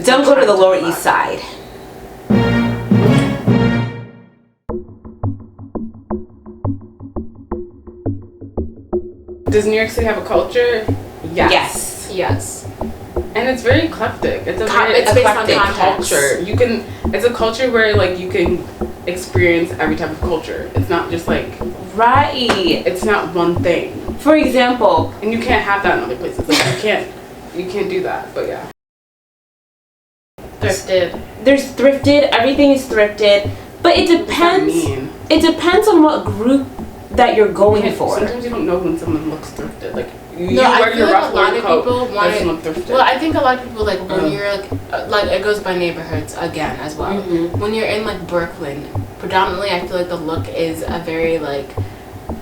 Don't go to the Lower East Side. Does New York City have a culture? Yes. Yes. And it's very eclectic. It's It's based on eclectic context. culture. It's a culture where like you can experience every type of culture. It's not just like Right. it's not one thing. For example, And you can't have that in other places. Like you can't do that. But yeah. Thrifted. there's thrifted, everything is thrifted, but it What does that depends. mean? It depends on what group that you're going for. Sometimes you don't know when someone looks thrifted. Like you I wear feel your like rough a lot of coat, people want doesn't it. look thrifted. Well, I think a lot of people like when you're like it goes by neighborhoods again as well. Mhm. When you're in like Brooklyn, predominantly, I feel like the look is a very like,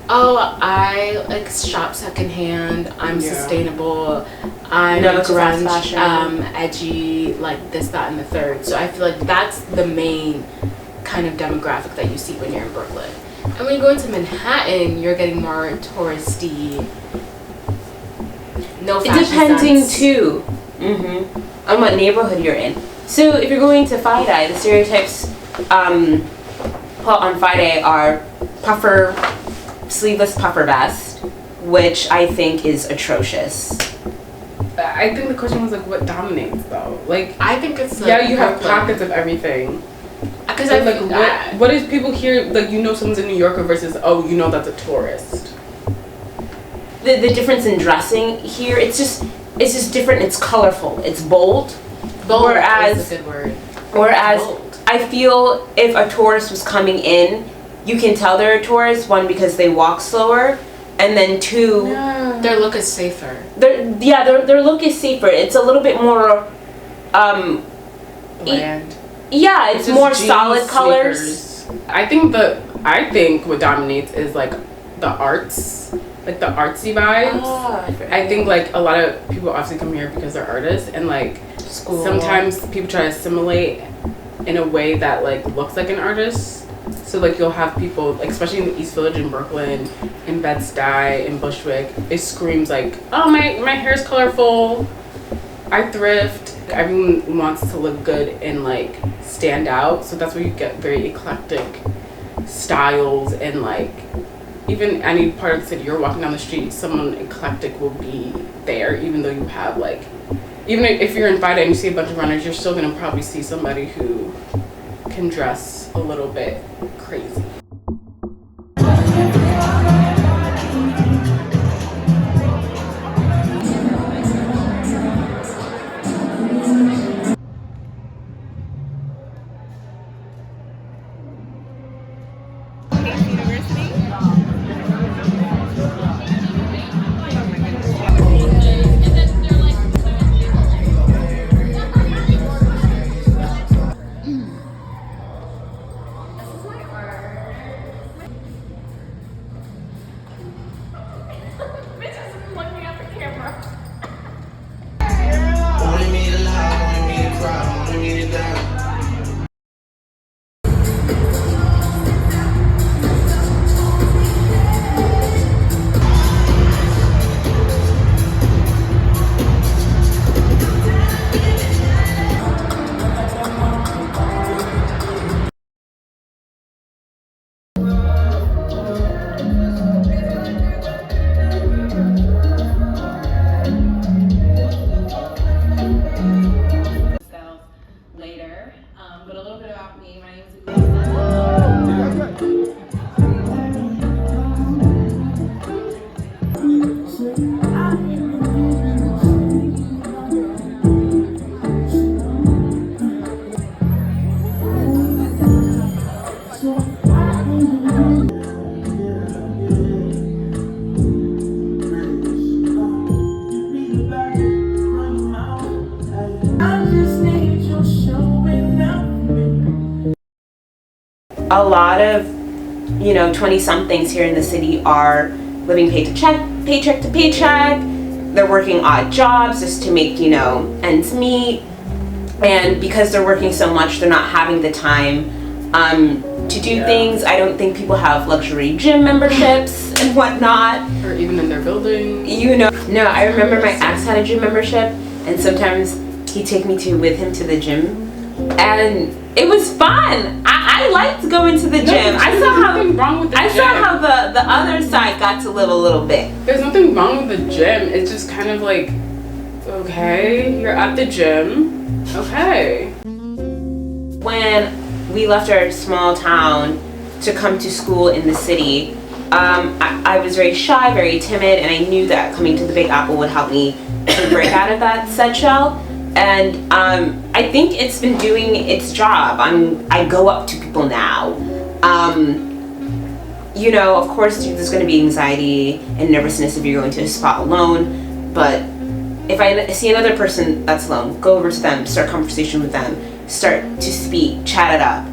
oh, I like shop secondhand. I'm Yeah. sustainable. I'm No, it's fast grunge, fashion. edgy, like this, that, and the third. So I feel like that's the main kind of demographic that you see when you're in Brooklyn. And when you go into Manhattan, you're getting more touristy. No fashion Depending sense. too, on what neighborhood you're in. So if you're going to Friday, the stereotypes put on Friday are puffer, sleeveless puffer vest, which I think is atrocious. I think the question was like, what dominates though? Like, I think it's like yeah, you have Brooklyn. pockets of everything. Because But I like, like what is people here? Like, you know, someone's a New Yorker versus that's a tourist. The difference in dressing here, it's just different. It's colorful. It's bold. bold whereas- is a good word. Whereas Bold. I feel if a tourist was coming in, you can tell they're a tourist, one, because they walk slower, and then two, Their look is safer. their look is safer. It's a little bit more Bland. it's Just more jeans, solid colors. sneakers. I think what dominates is like the arts, like the artsy vibes. I think like a lot of people obviously come here because they're artists, and like School. sometimes people try to assimilate in a way that like looks like an artist. So like you'll have people, like, especially in the East Village in Brooklyn, in Bed-Stuy, in Bushwick, it screams like, oh, my hair's colorful, I thrift. Everyone wants to look good and like stand out. So that's where you get very eclectic styles, and like even any part of the city you're walking down the street, someone eclectic will be there, even though you have like, even if you're in Vida and you see a bunch of runners, you're still gonna probably see somebody who can dress a little bit crazy. Later, but a little bit about me. My name is A lot of 20-somethings here in the city are living paycheck to paycheck. They're working odd jobs just to make ends meet, and because they're working so much, they're not having the time to do things. I don't think people have luxury gym memberships and whatnot, Or even in their building. no, I remember my ex had a gym membership, and sometimes he'd take me with him to the gym, and it was fun. I liked going to the gym. I saw nothing wrong with the gym. I saw how the other side got to live a little bit. There's nothing wrong with the gym. It's just kind of like, okay, you're at the gym. Okay. When we left our small town to come to school in the city, I was very shy, very timid, and I knew that coming to the Big Apple would help me to break out of that said shell. And I think it's been doing its job. I go up to people now. You know, of course, there's going to be anxiety and nervousness if you're going to a spot alone. But if I see another person that's alone, go over to them, start a conversation with them, start to speak, chat it up.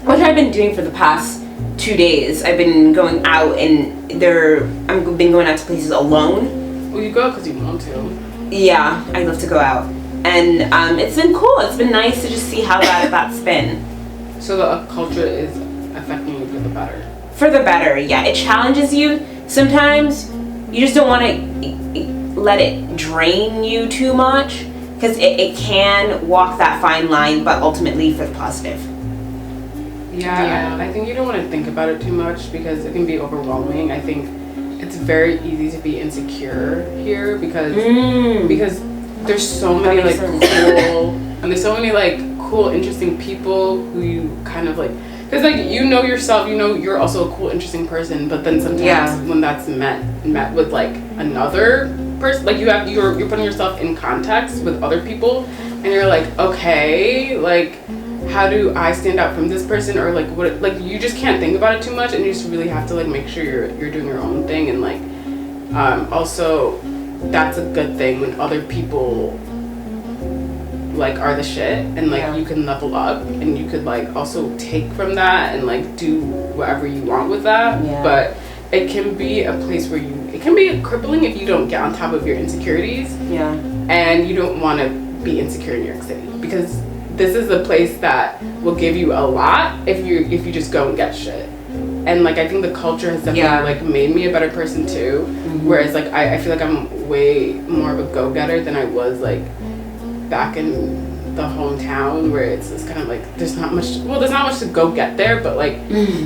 What I've been doing for the past 2 days, I've been going out and I've been going out to places alone. Well, you go because you want to. Yeah, I love to go out, and it's been cool. It's been nice to just see how that's been. So the culture is affecting you for the better. For the better, yeah. It challenges you. Sometimes you just don't want to let it drain you too much, because it can walk that fine line, but ultimately for the positive. Yeah. I think you don't want to think about it too much because it can be overwhelming. I think it's very easy to be insecure here because there's so many like cool and there's so many like cool, interesting people who you kind of like. Because like you know yourself, you know you're also a cool, interesting person, but then sometimes when that's met with like another person, like you're putting yourself in context with other people, and you're like, okay, like how do I stand out from this person, or like what, like you just can't think about it too much, and you just really have to like make sure you're doing your own thing, and like also that's a good thing when other people like are the shit, and like you can level up and you could like also take from that and like do whatever you want with that. But it can be a place where it can be crippling if you don't get on top of your insecurities, and you don't want to be insecure in New York City, because this is a place that will give you a lot if you just go and get shit. And like I think the culture has definitely like made me a better person too. Whereas like I feel like I'm way more of a go-getter than I was like back in the hometown, where it's just kind of like there's not much to go get there, but like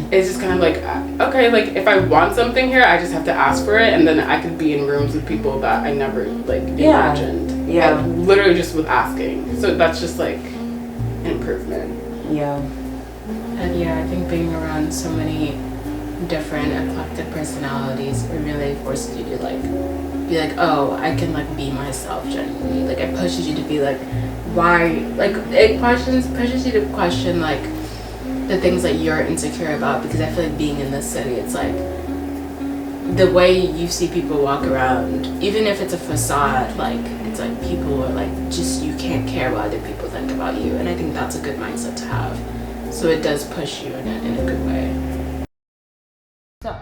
it's just kind of like okay, like if I want something here, I just have to ask for it, and then I could be in rooms with people that I never like imagined. Literally just with asking. So that's just like an improvement. And I think being around so many different eclectic personalities, it really forces you to like be like, oh, I can like be myself genuinely. Like it pushes you to be like, why, like it pushes you to question like the things that you're insecure about, because I feel like being in this city, it's like the way you see people walk around, even if it's a facade, like it's like people are like just, you can't care what other people think about you, and I think that's a good mindset to have. So it does push you in a good way. So,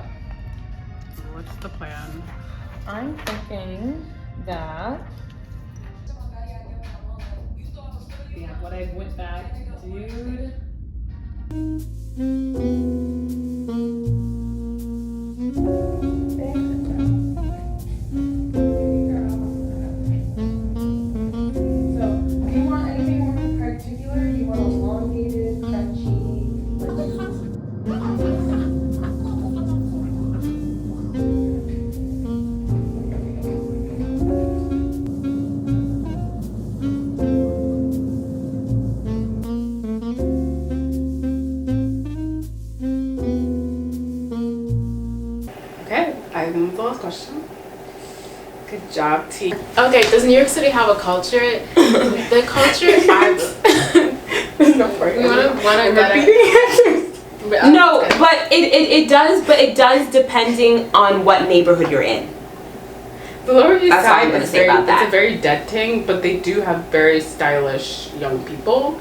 What's the plan? I'm thinking that what I went back, dude. So, do you want anything more in particular? You want elongated, crunchy? Okay, I think the last question. Good job, T. Okay, does New York City have a culture? The culture There's no point. No, but it does depending on what neighborhood you're in. The Lower East That's all I'm Side gonna is say about that. it's a very dead thing, but they do have very stylish young people.